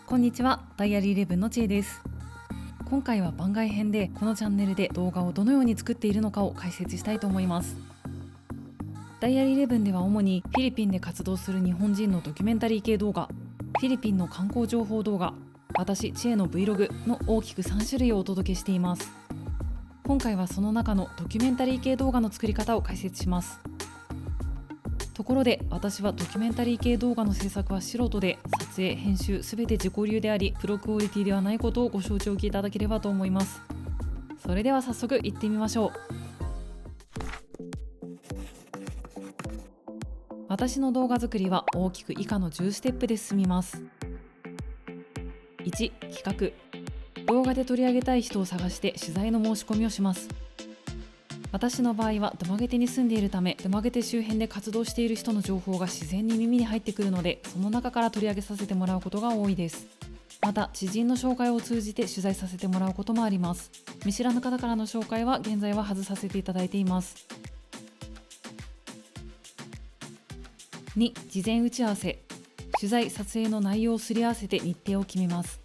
こんにちは、ダイアリーイレブンのちえです。今回は番外編でこのチャンネルで動画をどのように作っているのかを解説したいと思います。ダイアリーイレブンでは主にフィリピンで活動する日本人のドキュメンタリー系動画、フィリピンの観光情報動画、私ちえの Vlog の大きく3種類をお届けしています。今回はその中のドキュメンタリー系動画の作り方を解説します。ところで私はドキュメンタリー系動画の制作は素人で、撮影編集すべて自己流であり、プロクオリティではないことをご承知おきいただければと思います。それでは早速行ってみましょう。私の動画作りは大きく以下の10ステップで進みます。1、企画。動画で取り上げたい人を探して取材の申し込みをします。私の場合はドマゲテに住んでいるため、ドマゲテ周辺で活動している人の情報が自然に耳に入ってくるので、その中から取り上げさせてもらうことが多いです。また知人の紹介を通じて取材させてもらうこともあります。見知らぬ方からの紹介は現在は外させていただいています。2、事前打ち合わせ。取材・撮影の内容をすり合わせて日程を決めます。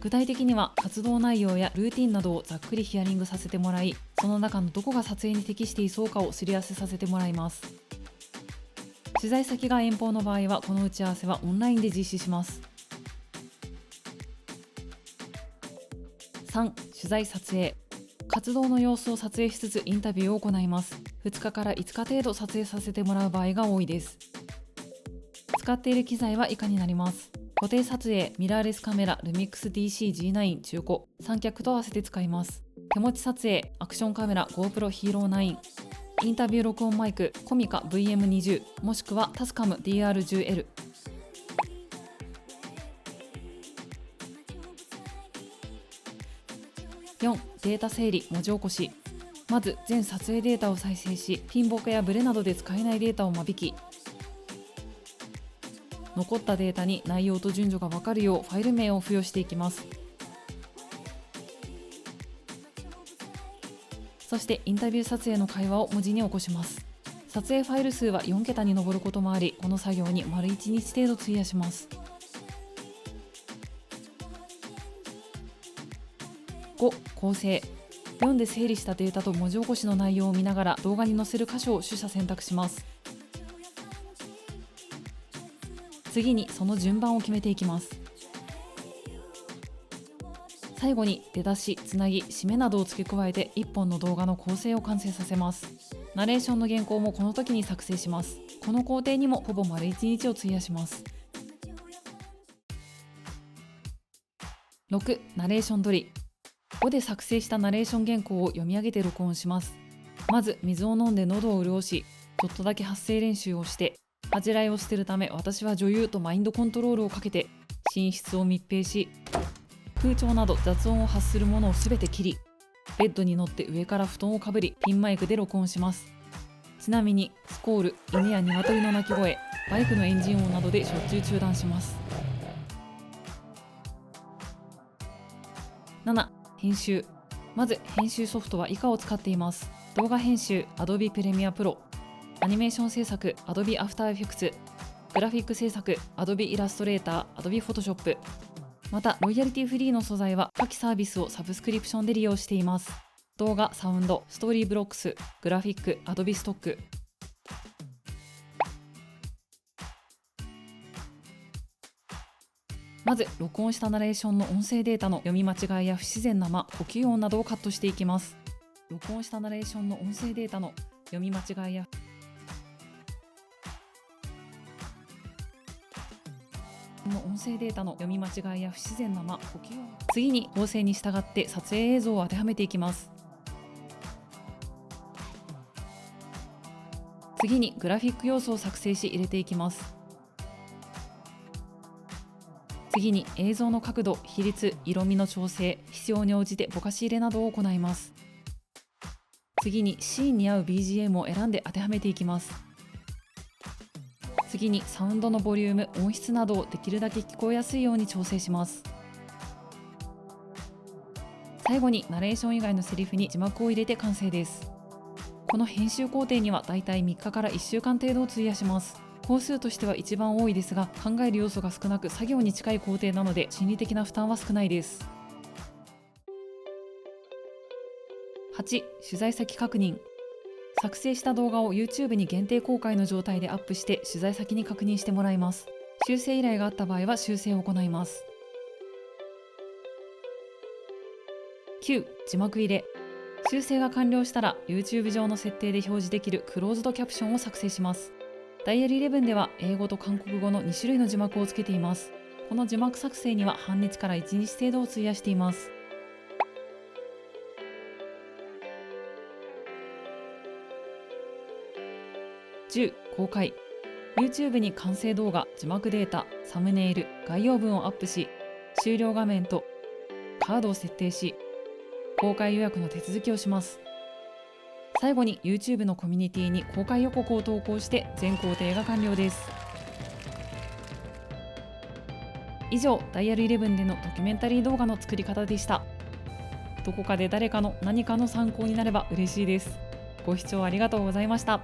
具体的には活動内容やルーティンなどをざっくりヒアリングさせてもらい、その中のどこが撮影に適していそうかをすり合わせさせてもらいます。取材先が遠方の場合はこの打ち合わせはオンラインで実施します。3、取材撮影。活動の様子を撮影しつつインタビューを行います。2日から5日程度撮影させてもらう場合が多いです。使っている機材は以下になります。固定撮影、ミラーレスカメラ、ルミックス DC-G9 中古、三脚と合わせて使います。手持ち撮影、アクションカメラ GoPro Hero 9、インタビュー録音マイク、コミカ VM20、もしくはタスカム DR10L。4、データ整理・文字起こし。まず全撮影データを再生し、ピンボケやブレなどで使えないデータを間引き、残ったデータに内容と順序が分かるようファイル名を付与していきます。そしてインタビュー撮影の会話を文字に起こします。撮影ファイル数は4桁に上ることもあり、この作業に丸1日程度費やします。5、構成。読んで整理したデータと文字起こしの内容を見ながら動画に載せる箇所を取捨選択します。次にその順番を決めていきます。最後に出だし、つなぎ、締めなどを付け加えて1本の動画の構成を完成させます。ナレーションの原稿もこの時に作成します。この工程にもほぼ丸1日を費やします。6、ナレーション取り。5で作成したナレーション原稿を読み上げて録音します。まず水を飲んで喉を潤し、ちょっとだけ発声練習をして、恥じらいを捨てるため私は女優とマインドコントロールをかけて寝室を密閉し、空調など雑音を発するものをすべて切り、ベッドに乗って上から布団をかぶりピンマイクで録音します。ちなみにスコール、犬や鶏の鳴き声、バイクのエンジン音などでしょっちゅう中断します。7、編集。まず編集ソフトは以下を使っています。動画編集 Adobe Premiere Pro、アニメーション制作 Adobe After Effects、グラフィック制作 Adobe Illustrator、Adobe Photoshop。またロイヤリティフリーの素材は下記サービスをサブスクリプションで利用しています。動画、サウンド、ストーリーブロックス、グラフィック、Adobe Stock。まず録音したナレーションの音声データの読み間違いや不自然な間、呼吸音などをカットしていきます。録音したナレーションの音声データの読み間違いや不自然な間、呼吸音。次に構成に従って撮影映像を当てはめていきます。次にグラフィック要素を作成し入れていきます。次に映像の角度、比率、色味の調整、必要に応じてぼかし入れなどを行います。次にシーンに合う BGM を選んで当てはめていきます。次にサウンドのボリューム、音質などをできるだけ聞こえやすいように調整します。最後にナレーション以外のセリフに字幕を入れて完成です。この編集工程にはだいたい3日から1週間程度を費やします。工数としては一番多いですが、考える要素が少なく作業に近い工程なので心理的な負担は少ないです。8、取材先確認。作成した動画を YouTube に限定公開の状態でアップして取材先に確認してもらいます。修正依頼があった場合は修正を行います。9、字幕入れ。修正が完了したら YouTube 上の設定で表示できるクローズドキャプションを作成します。ダイヤル11では英語と韓国語の2種類の字幕をつけています。この字幕作成には半日から1日程度を費やしています。10、公開。YouTube に完成動画、字幕データ、サムネイル、概要文をアップし、終了画面とカードを設定し、公開予約の手続きをします。最後に YouTube のコミュニティに公開予告を投稿して全工程が完了です。以上、ダイヤル11でのドキュメンタリー動画の作り方でした。どこかで誰かの何かの参考になれば嬉しいです。ご視聴ありがとうございました。